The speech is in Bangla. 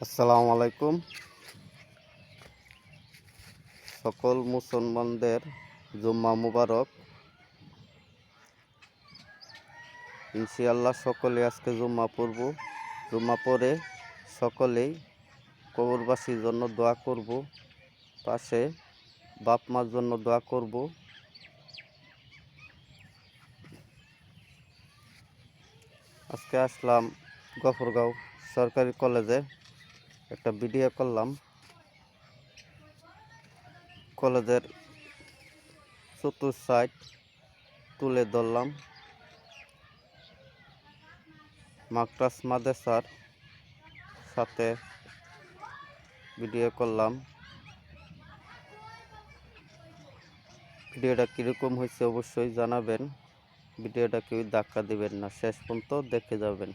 আসসালামু আলাইকুম। সকল মুসলমানদের জুম্মা মুবারক। ইনশাআল্লাহ সকলে আজকে জুম্মা পড়ব। জুম্মা পড়ে সকলেই কবরবাসীর জন্য দোয়া করব, পাশে বাপ মার জন্য দোয়া করব। আজকে আসলাম গফরগাঁও সরকারি কলেজে, একটা ভিডিও করলাম। কলেজের চতুর্থ তুলে ধরলাম। মাকরাস মাদ্রাসার সাথে ভিডিও করলাম। ভিডিওটা কীরকম হয়েছে অবশ্যই জানাবেন। ভিডিওটা কেউ ধাক্কা দিবেন না, শেষ পর্যন্ত দেখে যাবেন।